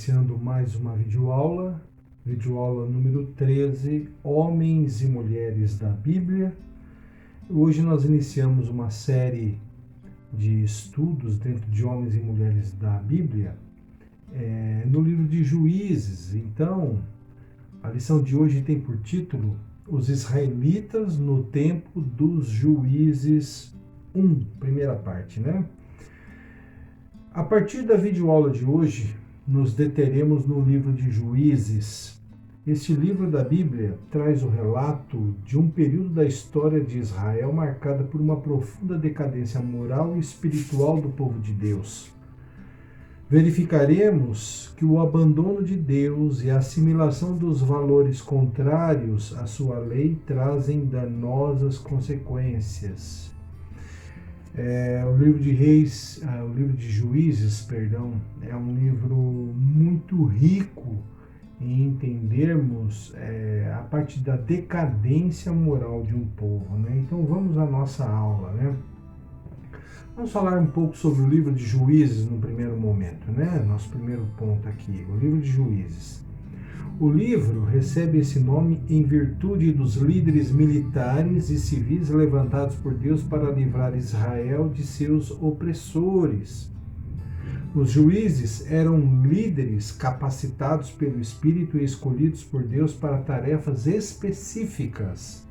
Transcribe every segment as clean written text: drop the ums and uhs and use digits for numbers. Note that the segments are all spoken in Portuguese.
iniciando mais uma videoaula número 13, Homens e Mulheres da Bíblia. Hoje nós iniciamos uma série de estudos dentro de Homens e Mulheres da Bíblia, no livro de Juízes. Então, a lição de hoje tem por título Os Israelitas no Tempo dos Juízes 1, primeira parte, né? A partir da videoaula de hoje, nos deteremos no livro de Juízes. Este livro da Bíblia traz o relato de um período da história de Israel marcada por uma profunda decadência moral e espiritual do povo de Deus. Verificaremos que o abandono de Deus e a assimilação dos valores contrários à sua lei trazem danosas consequências. O livro de Juízes, é um livro muito rico em entendermos a parte da decadência moral de um povo, né? Então vamos à nossa aula, né? Vamos falar um pouco sobre o livro de Juízes no primeiro momento, né? Nosso primeiro ponto aqui, o livro de Juízes. O livro recebe esse nome em virtude dos líderes militares e civis levantados por Deus para livrar Israel de seus opressores. Os juízes eram líderes capacitados pelo Espírito e escolhidos por Deus para tarefas específicas.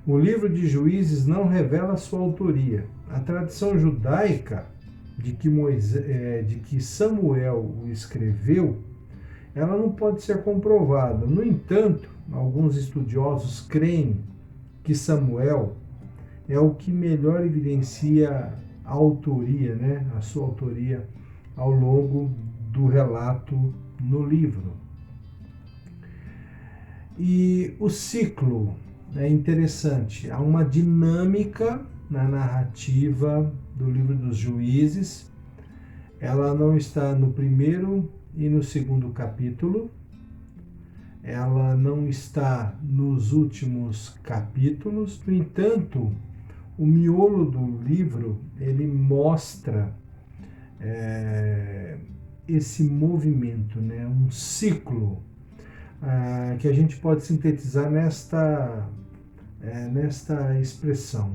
O livro de Juízes não revela sua autoria. A tradição judaica de que Samuel o escreveu, ela não pode ser comprovada. No entanto, alguns estudiosos creem que Samuel é o que melhor evidencia a autoria, né? A sua autoria ao longo do relato no livro. E o ciclo é interessante. Há uma dinâmica na narrativa do livro dos Juízes. Ela não está no primeiro e no segundo capítulo, ela não está nos últimos capítulos. No entanto, o miolo do livro, ele mostra esse movimento, né? Um ciclo que a gente pode sintetizar nesta expressão.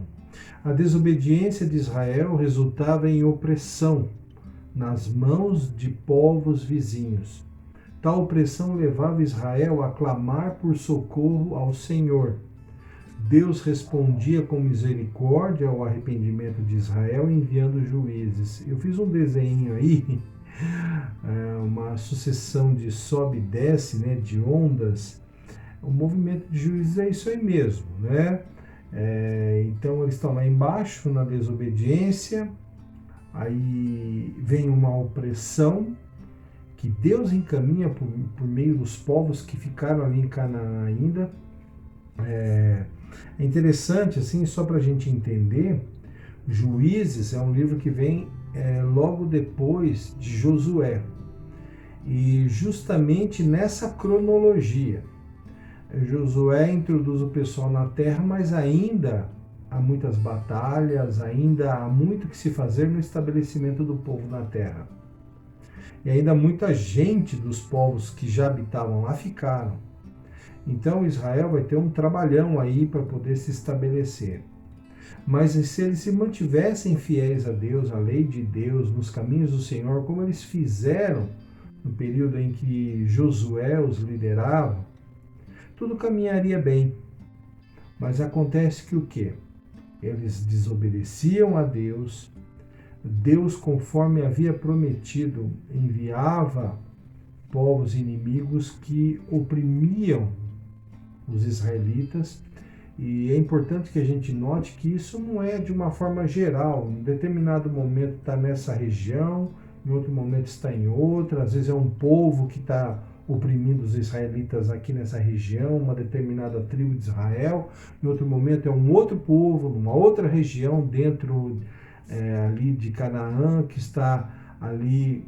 A desobediência de Israel resultava em opressão nas mãos de povos vizinhos. Tal opressão levava Israel a clamar por socorro ao Senhor. Deus respondia com misericórdia ao arrependimento de Israel, enviando juízes. Eu fiz um desenho aí, uma sucessão de sobe e desce, né, de ondas. O movimento de juízes é isso aí mesmo, né? Então eles estão lá embaixo na desobediência. Aí vem uma opressão que Deus encaminha por meio dos povos que ficaram ali em Canaã ainda. É interessante, assim, só para a gente entender, Juízes é um livro que vem logo depois de Josué. E justamente nessa cronologia, Josué introduz o pessoal na terra, mas ainda há muitas batalhas, ainda há muito que se fazer no estabelecimento do povo na terra. E ainda muita gente dos povos que já habitavam lá ficaram. Então Israel vai ter um trabalhão aí para poder se estabelecer. Mas se eles se mantivessem fiéis a Deus, à lei de Deus, nos caminhos do Senhor, como eles fizeram no período em que Josué os liderava, tudo caminharia bem. Mas acontece que o quê? Eles desobedeciam a Deus. Deus, conforme havia prometido, enviava povos inimigos que oprimiam os israelitas. E é importante que a gente note que isso não é de uma forma geral. Em determinado momento está nessa região, em outro momento está em outra. Às vezes é um povo que está oprimindo os israelitas aqui nessa região, uma determinada tribo de Israel. Em outro momento é um outro povo, numa outra região dentro ali de Canaã, que está ali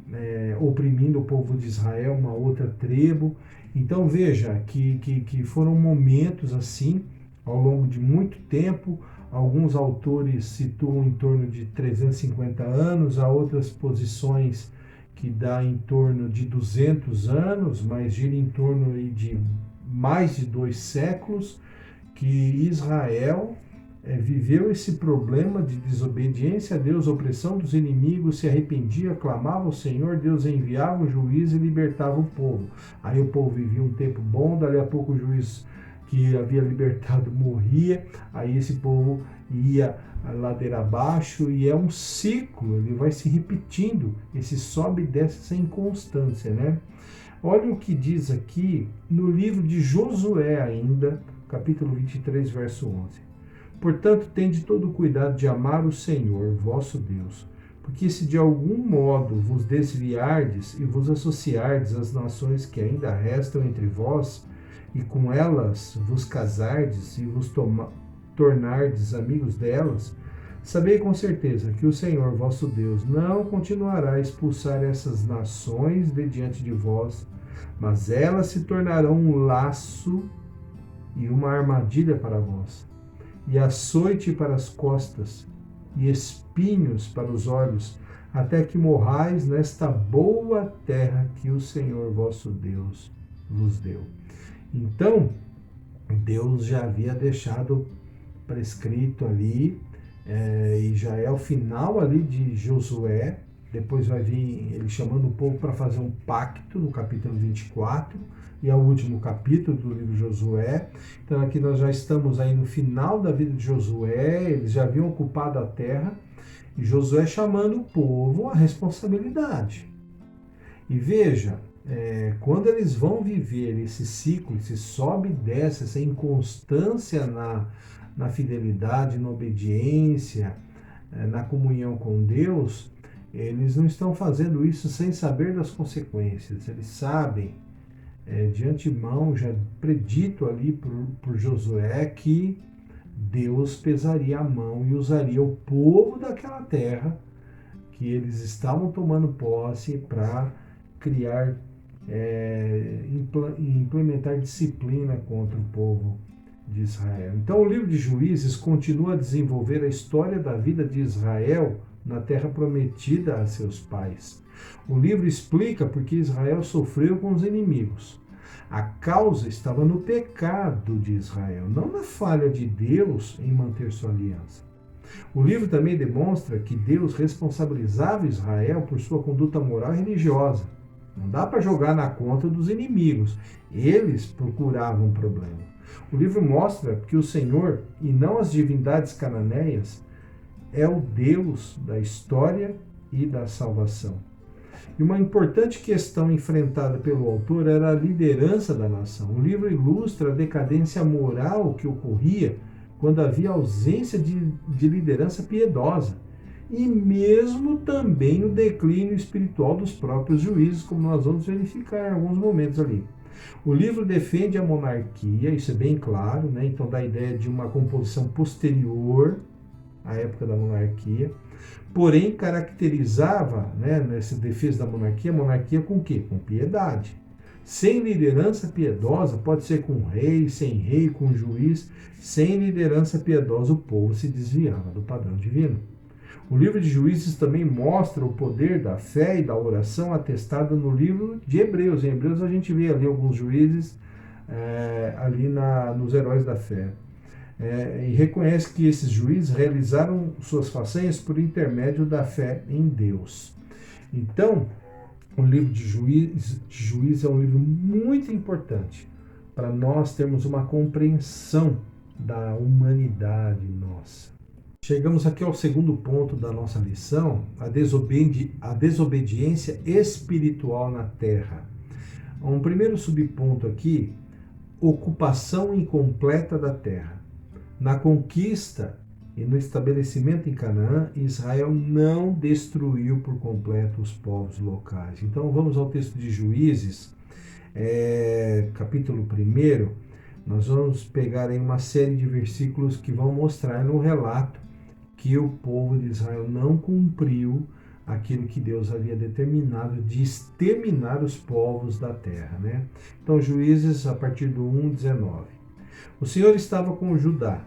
oprimindo o povo de Israel, uma outra tribo. Então veja que foram momentos assim, ao longo de muito tempo. Alguns autores situam em torno de 350 anos, há outras posições que dá em torno de 200 anos, mas gira em torno de mais de 2 séculos, que Israel viveu esse problema de desobediência a Deus, opressão dos inimigos, se arrependia, clamava ao Senhor, Deus enviava o juiz e libertava o povo. Aí o povo vivia um tempo bom, dali a pouco o juiz que havia libertado morria, aí esse povo ia a ladeira abaixo, e é um ciclo, ele vai se repetindo, esse sobe e desce sem constância, né? Olha o que diz aqui no livro de Josué ainda, capítulo 23, verso 11. Portanto, tende todo o cuidado de amar o Senhor, vosso Deus, porque se de algum modo vos desviardes e vos associardes às nações que ainda restam entre vós, e com elas vos casardes e vos tornardes amigos delas, sabei com certeza que o Senhor vosso Deus não continuará a expulsar essas nações de diante de vós, mas elas se tornarão um laço e uma armadilha para vós, e açoite para as costas, e espinhos para os olhos, até que morrais nesta boa terra que o Senhor vosso Deus vos deu. Então, Deus já havia deixado prescrito ali, e já é o final ali de Josué. Depois vai vir ele chamando o povo para fazer um pacto no capítulo 24, e é o último capítulo do livro de Josué. Então aqui nós já estamos aí no final da vida de Josué, eles já haviam ocupado a terra, e Josué chamando o povo à responsabilidade. E veja, quando eles vão viver esse ciclo, esse sobe e desce, essa inconstância na fidelidade, na obediência, na comunhão com Deus, eles não estão fazendo isso sem saber das consequências. Eles sabem, de antemão, já predito ali por Josué, que Deus pesaria a mão e usaria o povo daquela terra que eles estavam tomando posse para criar e implementar disciplina contra o povo de Israel. Então o livro de Juízes continua a desenvolver a história da vida de Israel na terra prometida a seus pais. O livro explica por que Israel sofreu com os inimigos. A causa estava no pecado de Israel, não na falha de Deus em manter sua aliança. O livro também demonstra que Deus responsabilizava Israel por sua conduta moral e religiosa. Não dá para jogar na conta dos inimigos. Eles procuravam problema. O livro mostra que o Senhor, e não as divindades cananeias, é o Deus da história e da salvação. E uma importante questão enfrentada pelo autor era a liderança da nação. O livro ilustra a decadência moral que ocorria quando havia ausência de liderança piedosa, e mesmo também o declínio espiritual dos próprios juízes, como nós vamos verificar em alguns momentos ali. O livro defende a monarquia, isso é bem claro, né? Então dá a ideia de uma composição posterior à época da monarquia, porém caracterizava, né, nessa defesa da monarquia, a monarquia com o quê? Com piedade. Sem liderança piedosa, pode ser com rei, sem rei, com juiz, sem liderança piedosa o povo se desviava do padrão divino. O livro de Juízes também mostra o poder da fé e da oração atestada no livro de Hebreus. Em Hebreus a gente vê ali alguns juízes ali nos heróis da fé. E reconhece que esses juízes realizaram suas façanhas por intermédio da fé em Deus. Então, o livro de Juízes é um livro muito importante para nós termos uma compreensão da humanidade nossa. Chegamos aqui ao segundo ponto da nossa lição, a desobediência espiritual na terra. Um primeiro subponto aqui, ocupação incompleta da terra. Na conquista e no estabelecimento em Canaã, Israel não destruiu por completo os povos locais. Então vamos ao texto de Juízes, capítulo 1. Nós vamos pegar aí uma série de versículos que vão mostrar no relato que o povo de Israel não cumpriu aquilo que Deus havia determinado de exterminar os povos da terra, né? Então, Juízes, a partir do 1:19. O Senhor estava com Judá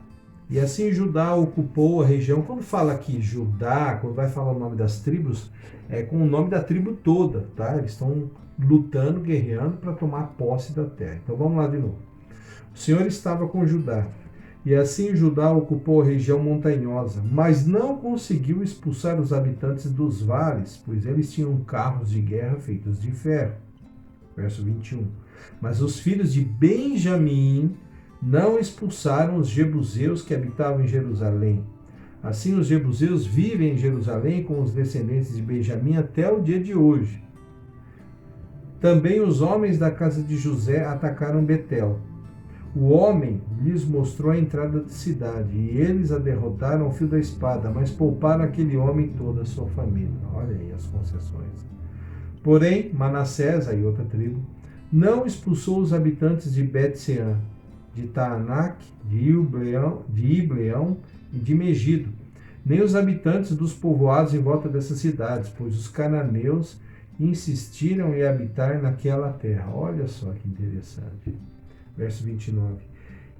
E assim Judá ocupou a região. Quando fala aqui Judá, quando vai falar o nome das tribos, é com o nome da tribo toda, tá? Eles estão lutando, guerreando para tomar posse da terra. Então vamos lá de novo. O Senhor estava com Judá. E assim Judá ocupou a região montanhosa, mas não conseguiu expulsar os habitantes dos vales, pois eles tinham carros de guerra feitos de ferro. Verso 21. Mas os filhos de Benjamim não expulsaram os jebuseus que habitavam em Jerusalém. Assim os jebuseus vivem em Jerusalém com os descendentes de Benjamim até o dia de hoje. Também os homens da casa de José atacaram Betel. O homem lhes mostrou a entrada da cidade, e eles a derrotaram ao fio da espada, mas pouparam aquele homem e toda a sua família. Olha aí as concessões. Porém, Manassés, aí outra tribo, não expulsou os habitantes de Bet-Sean, de Taanac, de Ibleão e de Megido, nem os habitantes dos povoados em volta dessas cidades, pois os cananeus insistiram em habitar naquela terra. Olha só que interessante. Verso 29.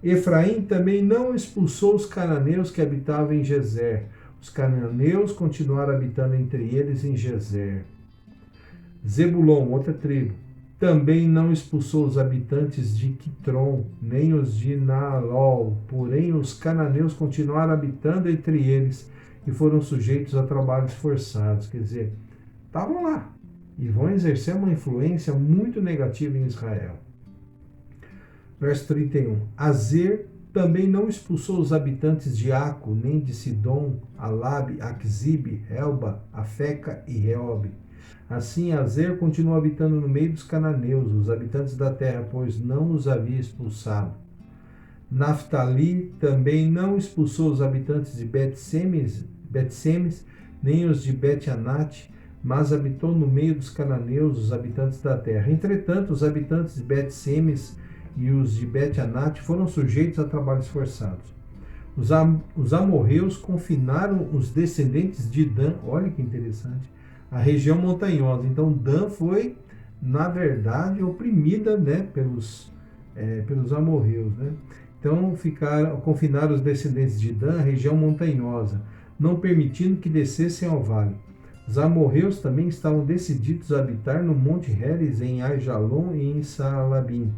Efraim também não expulsou os cananeus que habitavam em Gezer. Os cananeus continuaram habitando entre eles em Gezer. Zebulon, outra tribo, também não expulsou os habitantes de Quitron, nem os de Naalol, porém os cananeus continuaram habitando entre eles e foram sujeitos a trabalhos forçados. Quer dizer, estavam lá e vão exercer uma influência muito negativa em Israel. Verso 31. Azer também não expulsou os habitantes de Aco, nem de Sidom, Alabe, Aquzibe, Elba, Afeca e Reobe. Assim, Azer continuou habitando no meio dos cananeus, os habitantes da terra, pois não os havia expulsado. Naftali também não expulsou os habitantes de Bet-Semes, nem os de Bet-Anat, mas habitou no meio dos cananeus, os habitantes da terra. Entretanto, os habitantes de Bet-Semes e os de Bet-Anat foram sujeitos a trabalhos forçados. Os amorreus confinaram os descendentes de Dan, olha que interessante, a região montanhosa. Então Dan foi, na verdade, oprimida, né, pelos amorreus, né? Então confinaram os descendentes de Dan à região montanhosa, não permitindo que descessem ao vale. Os amorreus também estavam decididos a habitar no Monte Heres, em Aijalon e em Saalabim.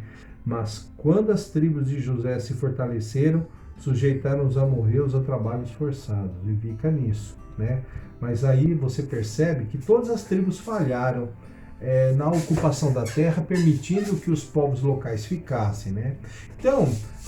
Mas quando as tribos de José se fortaleceram, sujeitaram os amorreus a trabalhos forçados. E fica nisso, né? Mas aí você percebe que todas as tribos falharam na ocupação da terra, permitindo que os povos locais ficassem, né? Então,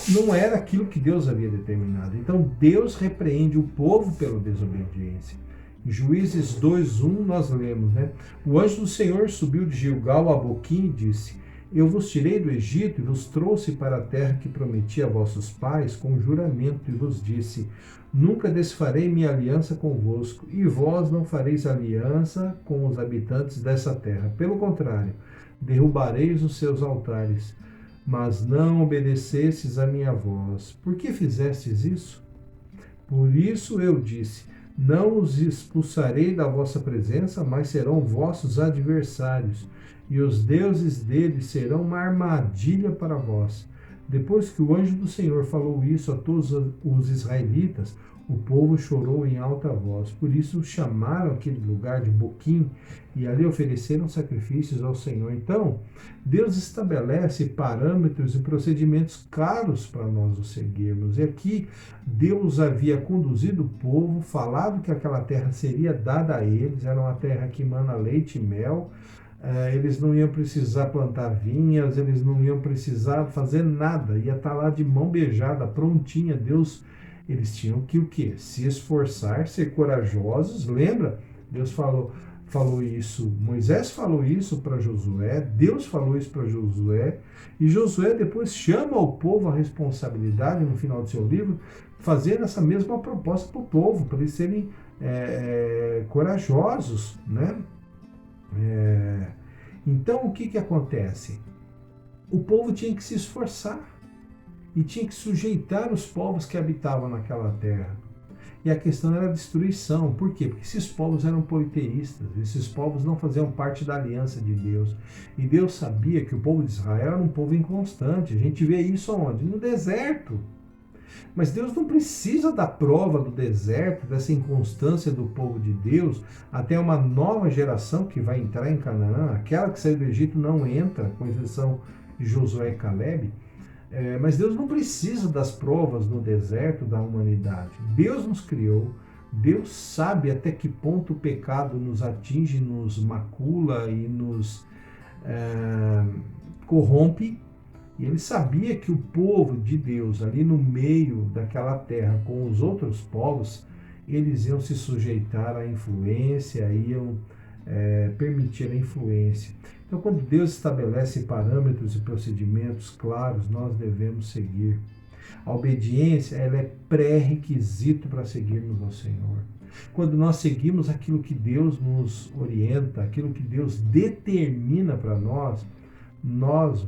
não era aquilo que Deus havia determinado. Então, Deus repreende o povo pela desobediência. Em Juízes 2:1 nós lemos, né? O anjo do Senhor subiu de Gilgal a Boquim e disse: Eu vos tirei do Egito e vos trouxe para a terra que prometi a vossos pais com juramento, e vos disse: Nunca desfarei minha aliança convosco, e vós não fareis aliança com os habitantes dessa terra. Pelo contrário, derrubareis os seus altares, mas não obedecestes a minha voz. Por que fizestes isso? Por isso eu disse: Não os expulsarei da vossa presença, mas serão vossos adversários, e os deuses deles serão uma armadilha para vós. Depois que o anjo do Senhor falou isso a todos os israelitas, o povo chorou em alta voz. Por isso chamaram aquele lugar de Boquim e ali ofereceram sacrifícios ao Senhor. Então, Deus estabelece parâmetros e procedimentos caros para nós os seguirmos. E aqui, Deus havia conduzido o povo, falado que aquela terra seria dada a eles, era uma terra que emana leite e mel. Eles não iam precisar plantar vinhas, eles não iam precisar fazer nada, ia estar lá de mão beijada, prontinha. Deus, eles tinham que o quê? Se esforçar, ser corajosos. Lembra? Deus falou isso, Moisés falou isso para Josué, Deus falou isso para Josué, e Josué depois chama o povo à responsabilidade, no final do seu livro, fazendo essa mesma proposta para o povo, para eles serem corajosos, né? Então, o que acontece? O povo tinha que se esforçar e tinha que sujeitar os povos que habitavam naquela terra. E a questão era a destruição. Por quê? Porque esses povos eram politeístas, esses povos não faziam parte da aliança de Deus. E Deus sabia que o povo de Israel era um povo inconstante. A gente vê isso aonde? No deserto. Mas Deus não precisa da prova do deserto, dessa inconstância do povo de Deus, até uma nova geração que vai entrar em Canaã. Aquela que saiu do Egito não entra, com exceção de Josué e Caleb. Mas Deus não precisa das provas no deserto da humanidade. Deus nos criou, Deus sabe até que ponto o pecado nos atinge, nos macula e nos corrompe. E ele sabia que o povo de Deus, ali no meio daquela terra, com os outros povos, eles iam se sujeitar à influência, iam permitir a influência. Então, quando Deus estabelece parâmetros e procedimentos claros, nós devemos seguir. A obediência, ela é pré-requisito para seguirmos ao Senhor. Quando nós seguimos aquilo que Deus nos orienta, aquilo que Deus determina para nós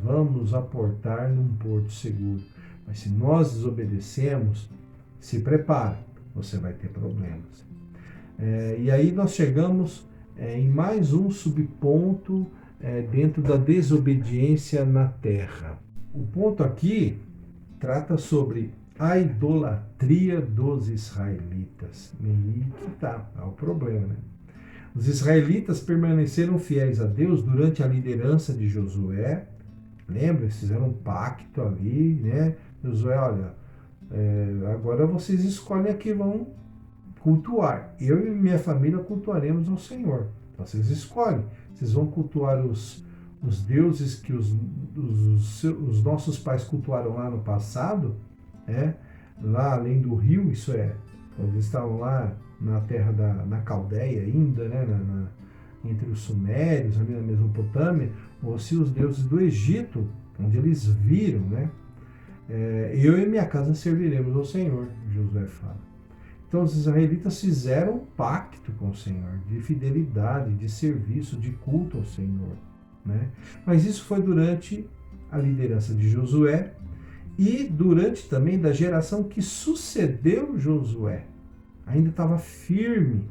vamos aportar num porto seguro. Mas se nós desobedecemos, se prepara, você vai ter problemas. E aí nós chegamos em mais um subponto dentro da desobediência na terra. O ponto aqui trata sobre a idolatria dos israelitas. E que tá, é o problema, né? Os israelitas permaneceram fiéis a Deus durante a liderança de Josué. Lembra? Eles fizeram um pacto ali, né? Josué, olha, agora vocês escolhem a quem vão cultuar. Eu e minha família cultuaremos ao Senhor. Então vocês escolhem. Vocês vão cultuar os deuses que os nossos pais cultuaram lá no passado, lá além do rio, isso é, quando eles estavam lá na terra na Caldeia ainda, né, entre os sumérios, ali na Mesopotâmia, ou se os deuses do Egito, onde eles viram, né? Eu e minha casa serviremos ao Senhor, Josué fala. Então os israelitas fizeram um pacto com o Senhor, de fidelidade, de serviço, de culto ao Senhor, né? Mas isso foi durante a liderança de Josué e durante também da geração que sucedeu Josué. Ainda estava firme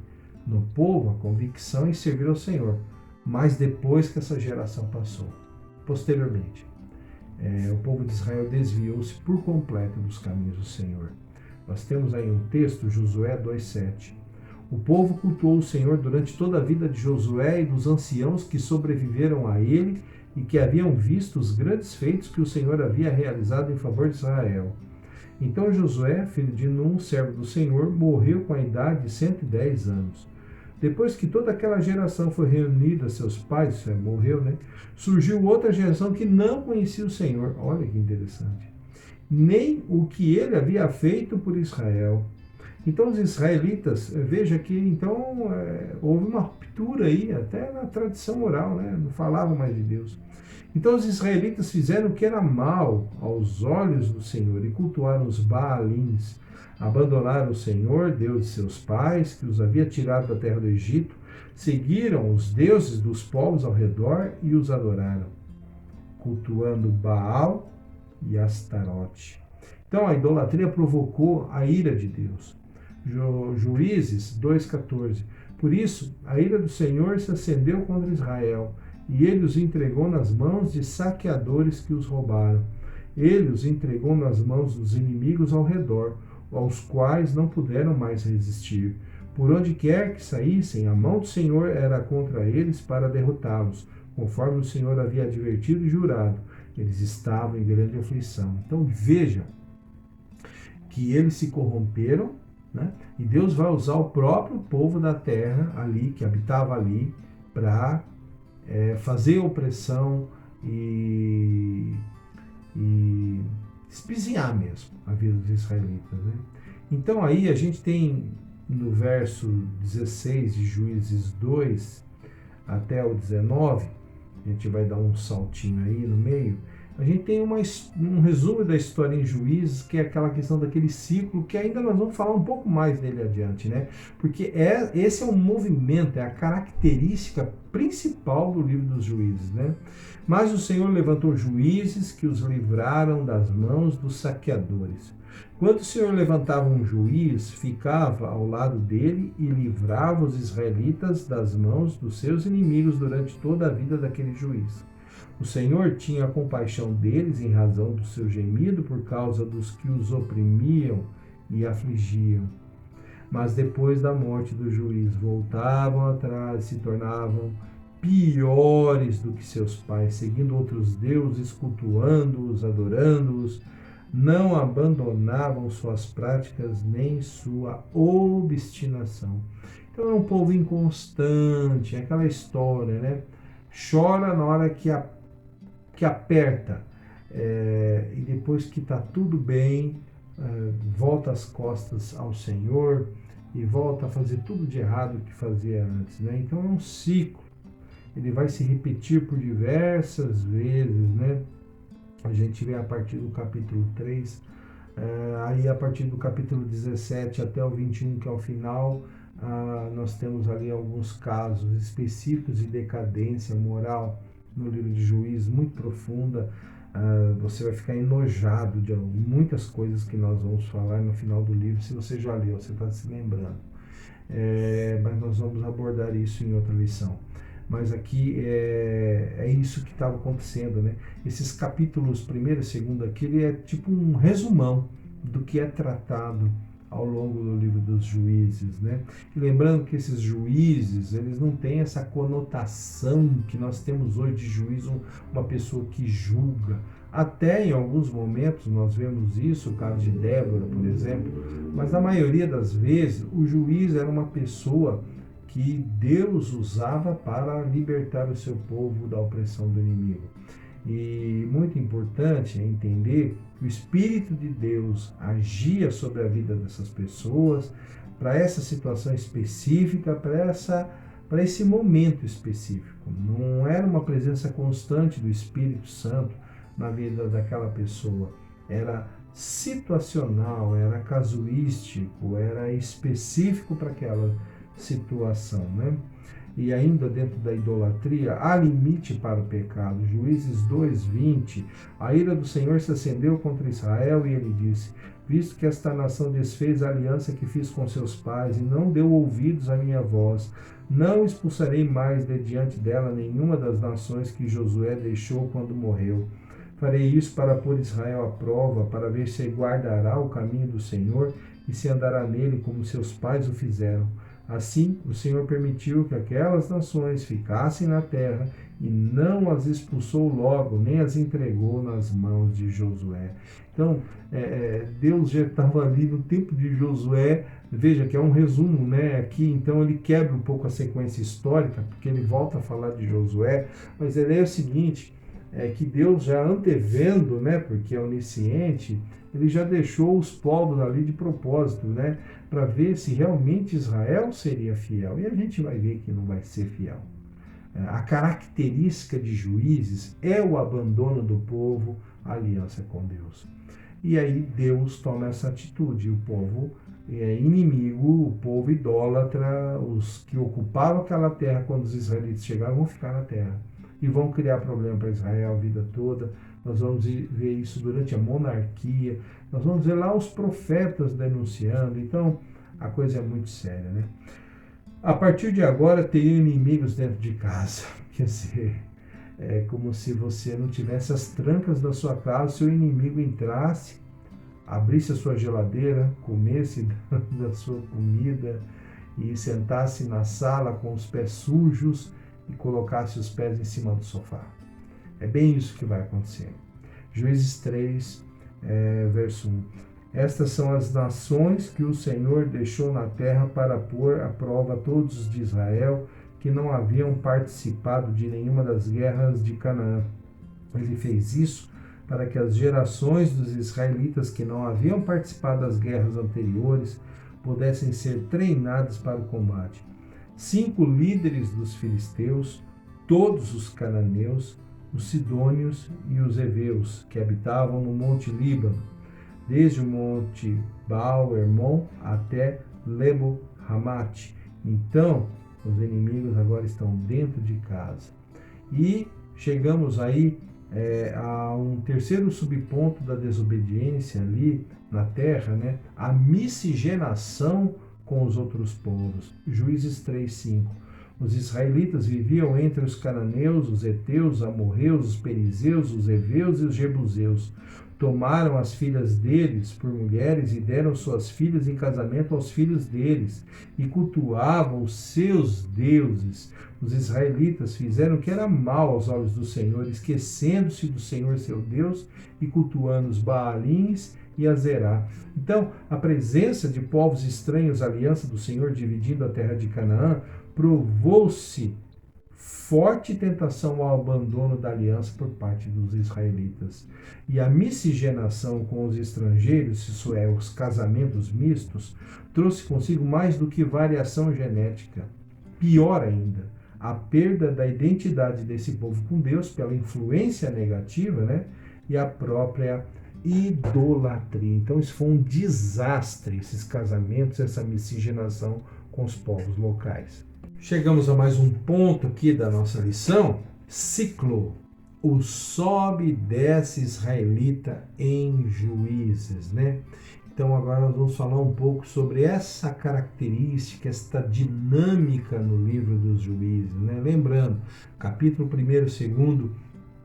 no povo a convicção em servir ao Senhor, mas depois que essa geração passou, posteriormente, o povo de Israel desviou-se por completo dos caminhos do Senhor. Nós temos aí um texto, Josué 2,7. O povo cultuou o Senhor durante toda a vida de Josué e dos anciãos que sobreviveram a ele e que haviam visto os grandes feitos que o Senhor havia realizado em favor de Israel. Então Josué, filho de Num, servo do Senhor, morreu com a idade de 110 anos. Depois que toda aquela geração foi reunida a seus pais, morreu, né? Surgiu outra geração que não conhecia o Senhor. Olha que interessante. Nem o que ele havia feito por Israel. Então os israelitas, veja que então houve uma ruptura aí, até na tradição oral, né? Não falavam mais de Deus. Então os israelitas fizeram o que era mal aos olhos do Senhor e cultuaram os Baalins. Abandonaram o Senhor, Deus de seus pais, que os havia tirado da terra do Egito, seguiram os deuses dos povos ao redor e os adoraram, cultuando Baal e Astarote. Então a idolatria provocou a ira de Deus. Juízes 2,14. Por isso, a ira do Senhor se acendeu contra Israel, e ele os entregou nas mãos de saqueadores que os roubaram. Ele os entregou nas mãos dos inimigos ao redor, aos quais não puderam mais resistir. Por onde quer que saíssem, a mão do Senhor era contra eles para derrotá-los, conforme o Senhor havia advertido e jurado. Eles estavam em grande aflição. Então veja que eles se corromperam, né? E Deus vai usar o próprio povo da terra ali, que habitava ali, para fazer opressão e espizinhar mesmo a vida dos israelitas, né? Então aí a gente tem no verso 16 de Juízes 2 até o 19, a gente vai dar um saltinho aí no meio, a gente tem um resumo da história em Juízes, que é aquela questão daquele ciclo, que ainda nós vamos falar um pouco mais dele adiante, né? Porque esse é um movimento, é a característica principal do livro dos Juízes, né? Mas o Senhor levantou juízes que os livraram das mãos dos saqueadores. Quando o Senhor levantava um juiz, ficava ao lado dele e livrava os israelitas das mãos dos seus inimigos durante toda a vida daquele juiz. O Senhor tinha compaixão deles em razão do seu gemido por causa dos que os oprimiam e afligiam. Mas depois da morte do juiz, voltavam atrás e se tornavam piores do que seus pais, seguindo outros deuses, cultuando-os, adorando-os. Não abandonavam suas práticas nem sua obstinação. Então é um povo inconstante, é aquela história, né? Chora na hora que aperta, e depois que está tudo bem, volta as costas ao Senhor e volta a fazer tudo de errado que fazia antes, né? Então é um ciclo, ele vai se repetir por diversas vezes, né? A gente vê a partir do capítulo 3, aí a partir do capítulo 17 até o 21, que é o final, nós temos ali alguns casos específicos de decadência moral no livro de Juízes, muito profunda. Você vai ficar enojado de muitas coisas que nós vamos falar no final do livro, se você já leu, você está se lembrando. Mas nós vamos abordar isso em outra lição. Mas aqui é isso que estava acontecendo, né? Esses capítulos 1º e 2º aqui, ele é tipo um resumão do que é tratado ao longo do livro dos Juízes, né? E lembrando que esses juízes, eles não têm essa conotação que nós temos hoje de juiz, uma pessoa que julga. Até em alguns momentos nós vemos isso, o caso de Débora, por exemplo, mas na maioria das vezes o juiz era uma pessoa que Deus usava para libertar o seu povo da opressão do inimigo. E muito importante é entender que o Espírito de Deus agia sobre a vida dessas pessoas para essa situação específica, para esse momento específico. Não era uma presença constante do Espírito Santo na vida daquela pessoa. Era situacional, era casuístico, era específico para aquela situação, né? E ainda dentro da idolatria, há limite para o pecado. Juízes 2:20, a ira do Senhor se acendeu contra Israel e ele disse: visto que esta nação desfez a aliança que fiz com seus pais e não deu ouvidos à minha voz, não expulsarei mais de diante dela nenhuma das nações que Josué deixou quando morreu. Farei isso para pôr Israel à prova, para ver se guardará o caminho do Senhor e se andará nele como seus pais o fizeram. Assim, o Senhor permitiu que aquelas nações ficassem na terra e não as expulsou logo, nem as entregou nas mãos de Josué. Então, Deus já estava ali no tempo de Josué. Veja que é um resumo, né? Aqui, então, ele quebra um pouco a sequência histórica, porque ele volta a falar de Josué, mas ele é o seguinte, que Deus já antevendo, né? Porque é onisciente, ele já deixou os povos ali de propósito, né? Para ver se realmente Israel seria fiel. E a gente vai ver que não vai ser fiel. A característica de Juízes é o abandono do povo à aliança com Deus. E aí Deus toma essa atitude. O povo é inimigo, o povo idólatra, os que ocupavam aquela terra quando os israelitas chegaram vão ficar na terra. E vão criar problema para Israel a vida toda. Nós vamos ver isso durante a monarquia. Nós vamos ver lá os profetas denunciando. Então, a coisa é muito séria, né? A partir de agora, teriam inimigos dentro de casa. Quer dizer, é como se você não tivesse as trancas da sua casa, seu inimigo entrasse, abrisse a sua geladeira, comesse da sua comida e sentasse na sala com os pés sujos e colocasse os pés em cima do sofá. É bem isso que vai acontecer. Juízes 3, verso 1. Estas são as nações que o Senhor deixou na terra para pôr à prova todos os de Israel, que não haviam participado de nenhuma das guerras de Canaã. Ele fez isso para que as gerações dos israelitas que não haviam participado das guerras anteriores pudessem ser treinadas para o combate. 5 líderes dos filisteus, todos os cananeus, os sidônios e os heveus, que habitavam no monte Líbano, desde o monte Baal-Hermon até Lebo-Hamate. Então, os inimigos agora estão dentro de casa. E chegamos aí a um terceiro subponto da desobediência ali na terra, né? A miscigenação com os outros povos. Juízes 3:5. Os israelitas viviam entre os cananeus, os heteus, os amorreus, os perizeus, os heveus e os jebuseus. Tomaram as filhas deles por mulheres e deram suas filhas em casamento aos filhos deles, e cultuavam os seus deuses. Os israelitas fizeram o que era mal aos olhos do Senhor, esquecendo-se do Senhor seu Deus e cultuando os Baalins e Azerá. Então, a presença de povos estranhos à aliança do Senhor dividindo a terra de Canaã provou-se forte tentação ao abandono da aliança por parte dos israelitas. E a miscigenação com os estrangeiros, isso é, os casamentos mistos, trouxe consigo mais do que variação genética. Pior ainda, a perda da identidade desse povo com Deus pela influência negativa, né? E a própria idolatria. Então isso foi um desastre, esses casamentos, essa miscigenação com os povos locais. Chegamos a mais um ponto aqui da nossa lição, ciclo, o sobe e desce israelita em Juízes, né? Então agora nós vamos falar um pouco sobre essa característica, esta dinâmica no livro dos Juízes, né? Lembrando, capítulo 1 e 2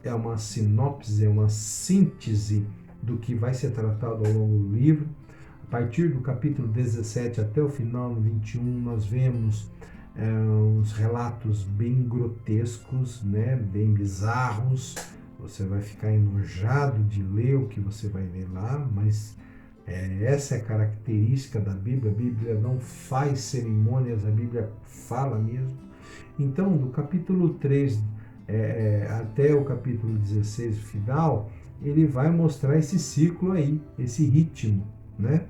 é uma sinopse, é uma síntese do que vai ser tratado ao longo do livro. A partir do capítulo 17 até o final, no 21, nós vemos uns relatos bem grotescos, né? Bem bizarros. Você vai ficar enojado de ler o que você vai ler lá, mas essa é a característica da Bíblia. A Bíblia não faz cerimônias, a Bíblia fala mesmo. Então, do capítulo 3 até o capítulo 16 final, ele vai mostrar esse ciclo aí, esse ritmo, né?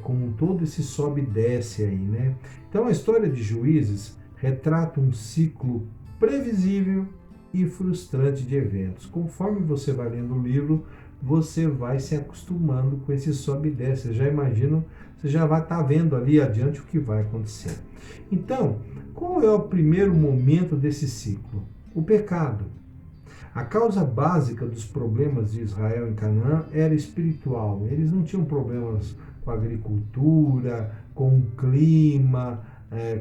Com todo esse sobe e desce aí, né? Então a história de Juízes retrata um ciclo previsível e frustrante de eventos. Conforme você vai lendo o livro, você vai se acostumando com esse sobe e desce. Você já vai estar vendo ali adiante o que vai acontecer. Então, qual é o primeiro momento desse ciclo? O pecado. A causa básica dos problemas de Israel em Canaã era espiritual. Eles não tinham problemas com a agricultura, com o clima,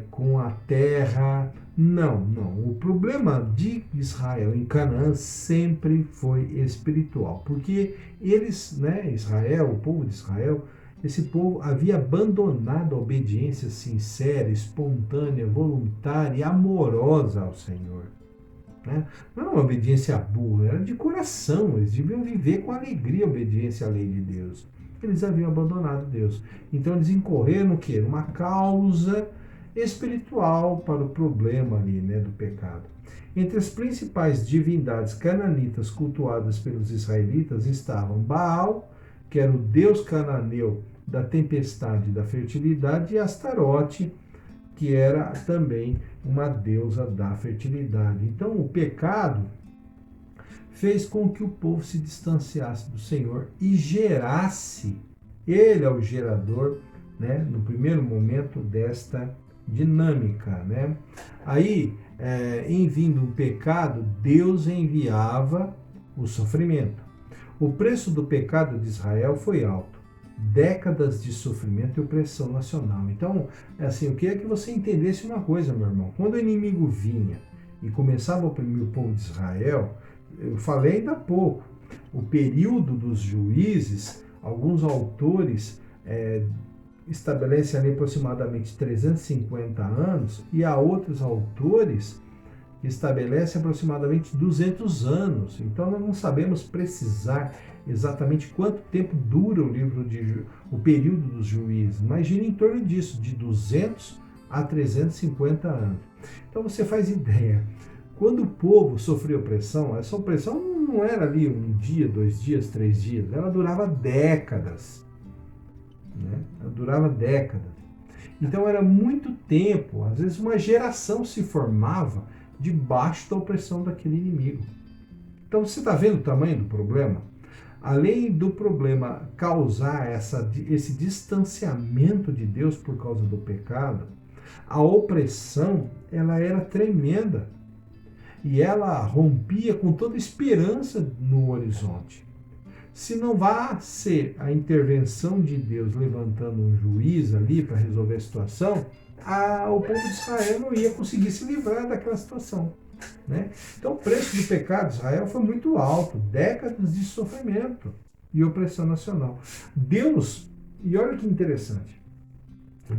com a terra. Não. O problema de Israel em Canaã sempre foi espiritual, porque eles, né, Israel, o povo de Israel, esse povo havia abandonado a obediência sincera, espontânea, voluntária e amorosa ao Senhor. Né? Não era uma obediência burra, era de coração. Eles deviam viver com alegria a obediência à lei de Deus. Eles haviam abandonado Deus. Então eles incorreram no quê? Uma causa espiritual para o problema ali, né, do pecado. Entre as principais divindades cananitas cultuadas pelos israelitas estavam Baal, que era o deus cananeu da tempestade e da fertilidade, e Astarote, que era também uma deusa da fertilidade. Então o pecado fez com que o povo se distanciasse do Senhor e gerasse, ele é o gerador, né, no primeiro momento desta dinâmica, né? Aí, em vindo o pecado, Deus enviava o sofrimento. O preço do pecado de Israel foi alto. Décadas de sofrimento e opressão nacional. Então, assim, eu queria que você entendesse uma coisa, meu irmão. Quando o inimigo vinha e começava a oprimir o povo de Israel, eu falei ainda há pouco, o período dos juízes, alguns autores estabelecem ali aproximadamente 350 anos, e há outros autores que estabelecem aproximadamente 200 anos. Então nós não sabemos precisar exatamente quanto tempo dura o período dos juízes, mas gira em torno disso, de 200 a 350 anos. Então você faz ideia, quando o povo sofria opressão, essa opressão não era ali um dia, 2 dias, 3 dias, ela durava décadas. Né? Ela durava décadas. Então era muito tempo, às vezes uma geração se formava debaixo da opressão daquele inimigo. Então você está vendo o tamanho do problema? Além do problema causar esse distanciamento de Deus por causa do pecado, a opressão ela era tremenda e ela rompia com toda esperança no horizonte. Se não vai ser a intervenção de Deus levantando um juiz ali para resolver a situação, o povo de Israel não ia conseguir se livrar daquela situação. Né? Então o preço do pecado de Israel foi muito alto, décadas de sofrimento e opressão nacional. Deus, e olha que interessante,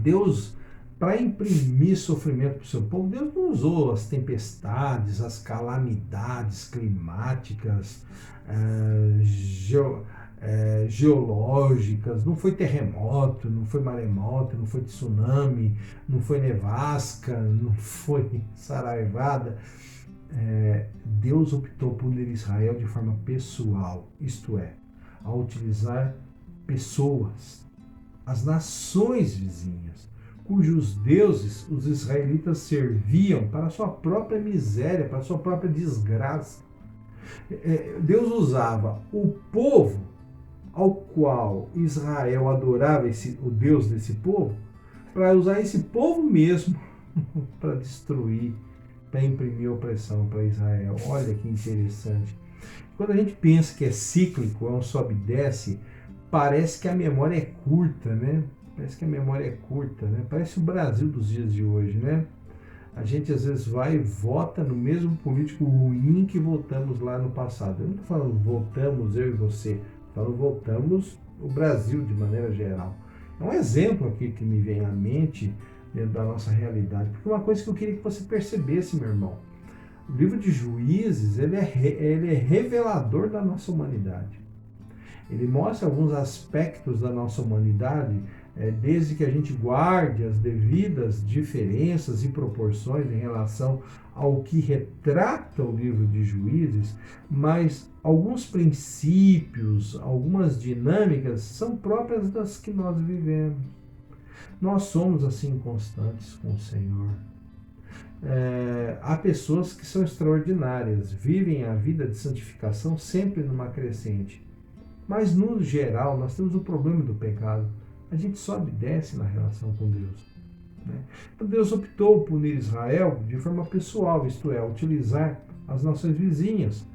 Deus, para imprimir sofrimento para o seu povo, Deus não usou as tempestades, as calamidades climáticas, geológicas, não foi terremoto, não foi maremoto, não foi tsunami, não foi nevasca, não foi saraivada. Deus optou por unir Israel de forma pessoal, isto é, a utilizar pessoas, as nações vizinhas, cujos deuses os israelitas serviam para a sua própria miséria, para a sua própria desgraça. Deus usava o povo ao qual Israel adorava o Deus desse povo, para usar esse povo mesmo para destruir, para imprimir opressão para Israel. Olha que interessante. Quando a gente pensa que é cíclico, é um sobe e desce, parece que a memória é curta, né? Parece o Brasil dos dias de hoje, né? A gente às vezes vai e vota no mesmo político ruim que votamos lá no passado. Eu não estou falando votamos eu e você, falando voltamos o Brasil de maneira geral. É um exemplo aqui que me vem à mente dentro da nossa realidade, porque uma coisa que eu queria que você percebesse, meu irmão, o livro de Juízes, ele é revelador da nossa humanidade. Ele mostra alguns aspectos da nossa humanidade, desde que a gente guarde as devidas diferenças e proporções em relação ao que retrata o livro de Juízes, mas alguns princípios, algumas dinâmicas são próprias das que nós vivemos. Nós somos assim constantes com o Senhor. Há pessoas que são extraordinárias, vivem a vida de santificação sempre numa crescente. Mas, no geral, nós temos o problema do pecado. A gente sobe e desce na relação com Deus. Né? Então, Deus optou por unir Israel de forma pessoal, isto é, utilizar as nações vizinhas,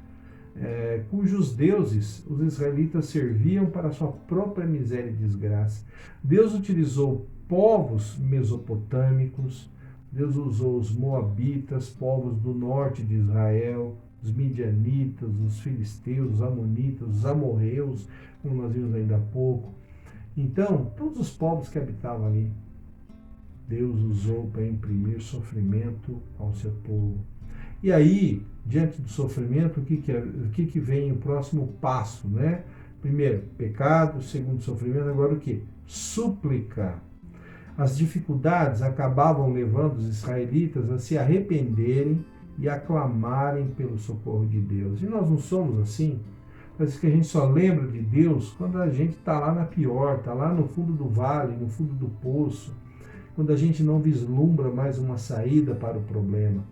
cujos deuses os israelitas serviam para a sua própria miséria e desgraça. Deus utilizou povos mesopotâmicos, Deus usou os moabitas, povos do norte de Israel, os midianitas, os filisteus, os amonitas, os amorreus, como nós vimos ainda há pouco. Então, todos os povos que habitavam ali, Deus usou para imprimir sofrimento ao seu povo. E aí, diante do sofrimento, o que vem o próximo passo, né? Primeiro, pecado. Segundo, sofrimento. Agora o que? Súplica. As dificuldades acabavam levando os israelitas a se arrependerem e a clamarem pelo socorro de Deus. E nós não somos assim. Parece que a gente só lembra de Deus quando a gente está lá na pior, está lá no fundo do vale, no fundo do poço, quando a gente não vislumbra mais uma saída para o problema.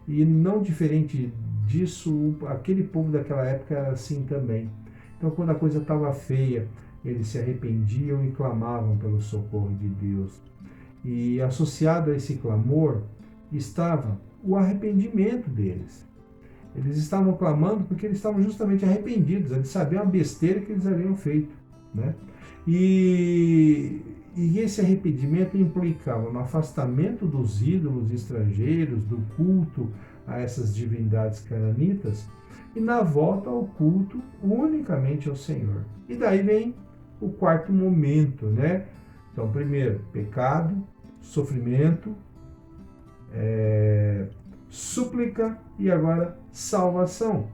E não diferente disso, aquele povo daquela época era assim também. Então, quando a coisa estava feia, eles se arrependiam e clamavam pelo socorro de Deus. E associado a esse clamor estava o arrependimento deles. Eles estavam clamando porque eles estavam justamente arrependidos, eles sabiam a besteira que eles haviam feito. Né? E esse arrependimento implicava no afastamento dos ídolos estrangeiros, do culto a essas divindades cananitas, e na volta ao culto unicamente ao Senhor. E daí vem o quarto momento, né? Então, primeiro, pecado, sofrimento, súplica e agora salvação.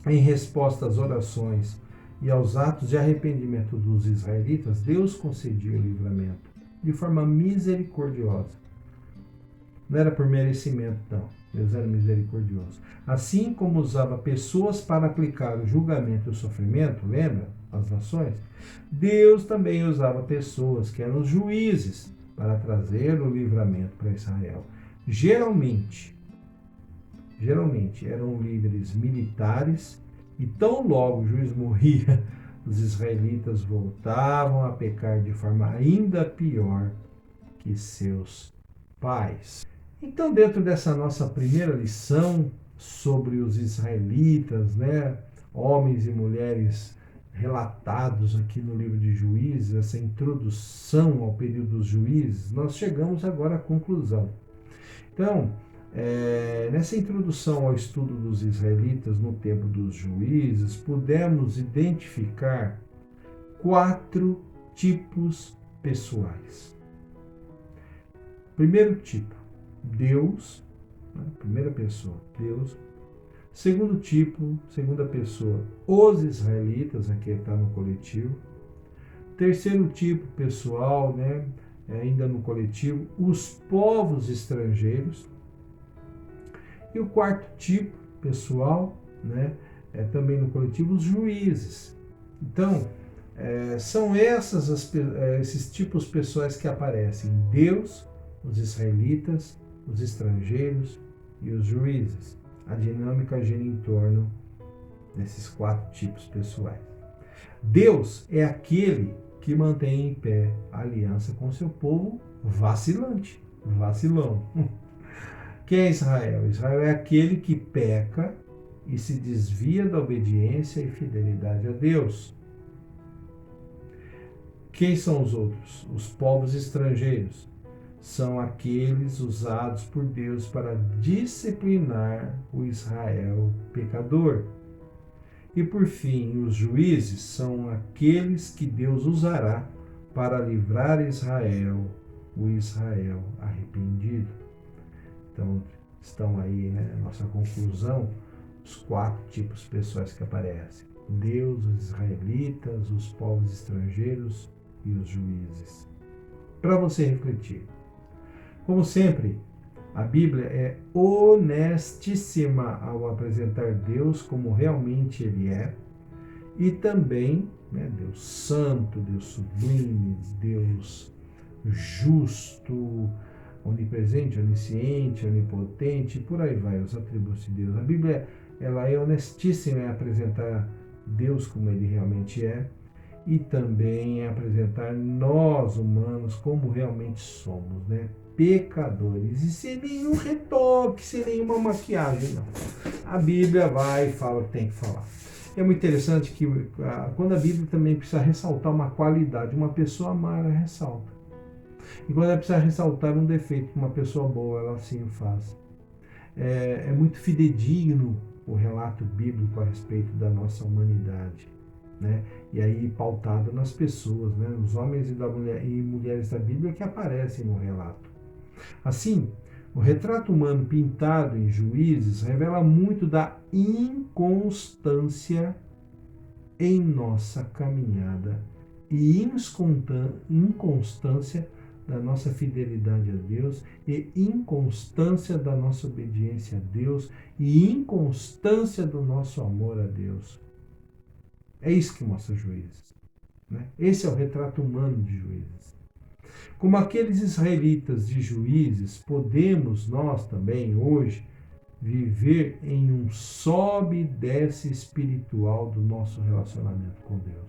Em resposta às orações e aos atos de arrependimento dos israelitas, Deus concedia o livramento de forma misericordiosa. Não era por merecimento, não. Deus era misericordioso. Assim como usava pessoas para aplicar o julgamento e o sofrimento, lembra? As nações. Deus também usava pessoas que eram os juízes para trazer o livramento para Israel. Geralmente eram líderes militares e tão logo o juiz morria, os israelitas voltavam a pecar de forma ainda pior que seus pais. Então, dentro dessa nossa primeira lição sobre os israelitas, né, homens e mulheres relatados aqui no livro de Juízes, essa introdução ao período dos juízes, nós chegamos agora à conclusão. Então, nessa introdução ao estudo dos israelitas no tempo dos juízes, pudemos identificar 4 tipos pessoais. Primeiro tipo, Deus, né? Primeira pessoa, Deus. Segundo tipo, segunda pessoa, os israelitas, aqui está no coletivo. Terceiro tipo pessoal, né? Ainda no coletivo, os povos estrangeiros. E o quarto tipo pessoal, né? Também no coletivo, os juízes. Então, são esses tipos pessoais que aparecem: Deus, os israelitas, os estrangeiros e os juízes. A dinâmica gira em torno desses 4 tipos pessoais. Deus é aquele que mantém em pé a aliança com seu povo vacilante, vacilão. Quem é Israel? Israel é aquele que peca e se desvia da obediência e fidelidade a Deus. Quem são os outros? Os povos estrangeiros. São aqueles usados por Deus para disciplinar o Israel pecador. E por fim, os juízes são aqueles que Deus usará para livrar Israel, o Israel arrependido. Então, estão aí, né, nossa conclusão, os 4 tipos pessoais que aparecem: Deus, os israelitas, os povos estrangeiros e os juízes. Para você refletir. Como sempre, a Bíblia é honestíssima ao apresentar Deus como realmente Ele é, e também, né, Deus santo, Deus sublime, Deus justo, onipresente, onisciente, onipotente, por aí vai, os atributos de Deus. A Bíblia ela é honestíssima em apresentar Deus como Ele realmente é, e também em apresentar nós, humanos, como realmente somos, né? Pecadores, e sem nenhum retoque, sem nenhuma maquiagem, não. A Bíblia vai e fala o que tem que falar. É muito interessante que quando a Bíblia também precisa ressaltar uma qualidade, uma pessoa má, ela ressalta. E quando ela precisa ressaltar um defeito de uma pessoa boa, ela assim o faz. É muito fidedigno o relato bíblico a respeito da nossa humanidade, né? E aí pautado nas pessoas, né? Os homens e mulheres da Bíblia que aparecem no relato. Assim, o retrato humano pintado em Juízes revela muito da inconstância em nossa caminhada e inconstância da nossa fidelidade a Deus e inconstância da nossa obediência a Deus e inconstância do nosso amor a Deus. É isso que mostra Juízes, né? Esse é o retrato humano de Juízes. Como aqueles israelitas de Juízes, podemos nós também hoje viver em um sobe e desce espiritual do nosso relacionamento com Deus.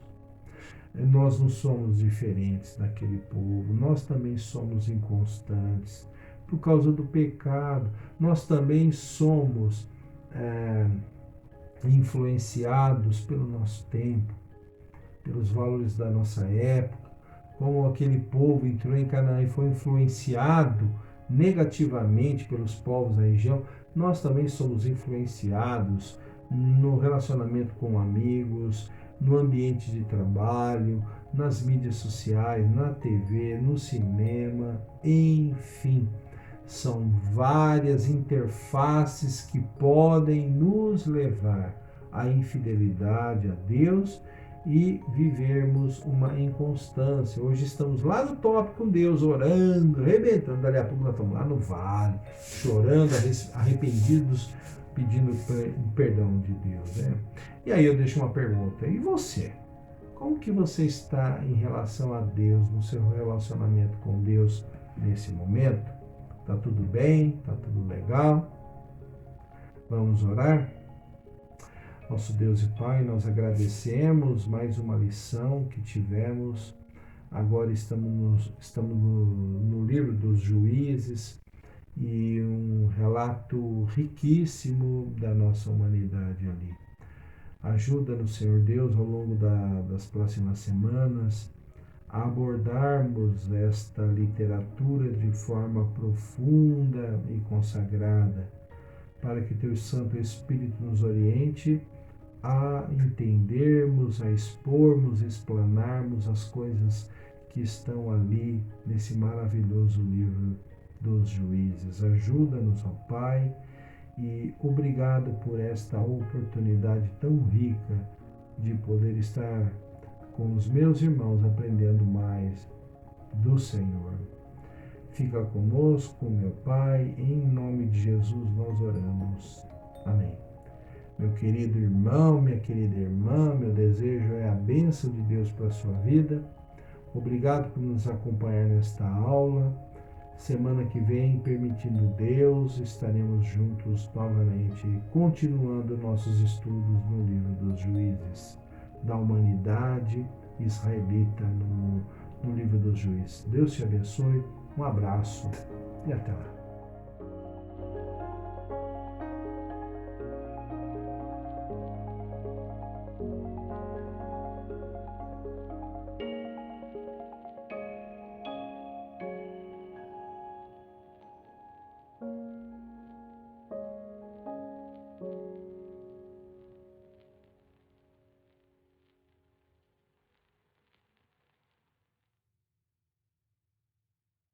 Nós não somos diferentes daquele povo, nós também somos inconstantes por causa do pecado, nós também somos influenciados pelo nosso tempo, pelos valores da nossa época. Como aquele povo entrou em Canaã e foi influenciado negativamente pelos povos da região, nós também somos influenciados no relacionamento com amigos, no ambiente de trabalho, nas mídias sociais, na TV, no cinema, enfim. São várias interfaces que podem nos levar à infidelidade a Deus e vivermos uma inconstância. Hoje estamos lá no top com Deus, orando, arrebentando. Dali a pouco nós estamos lá no vale, chorando, arrependidos, pedindo perdão de Deus, né? E aí eu deixo uma pergunta. E você? Como que você está em relação a Deus, no seu relacionamento com Deus nesse momento? Tá tudo bem? Tá tudo legal? Vamos orar? Nosso Deus e Pai, nós agradecemos mais uma lição que tivemos. Agora estamos no livro dos Juízes e um relato riquíssimo da nossa humanidade ali. Ajuda-nos, Senhor Deus, ao longo das próximas semanas, a abordarmos esta literatura de forma profunda e consagrada, para que Teu Santo Espírito nos oriente a entendermos, a expormos, explanarmos as coisas que estão ali nesse maravilhoso livro dos Juízes. Ajuda-nos, ó Pai, e obrigado por esta oportunidade tão rica de poder estar com os meus irmãos aprendendo mais do Senhor. Fica conosco, meu Pai, em nome de Jesus nós oramos. Amém. Meu querido irmão, minha querida irmã, meu desejo é a bênção de Deus para a sua vida. Obrigado por nos acompanhar nesta aula. Semana que vem, permitindo Deus, estaremos juntos novamente, continuando nossos estudos no livro dos Juízes, da humanidade israelita no livro dos Juízes. Deus te abençoe, um abraço e até lá.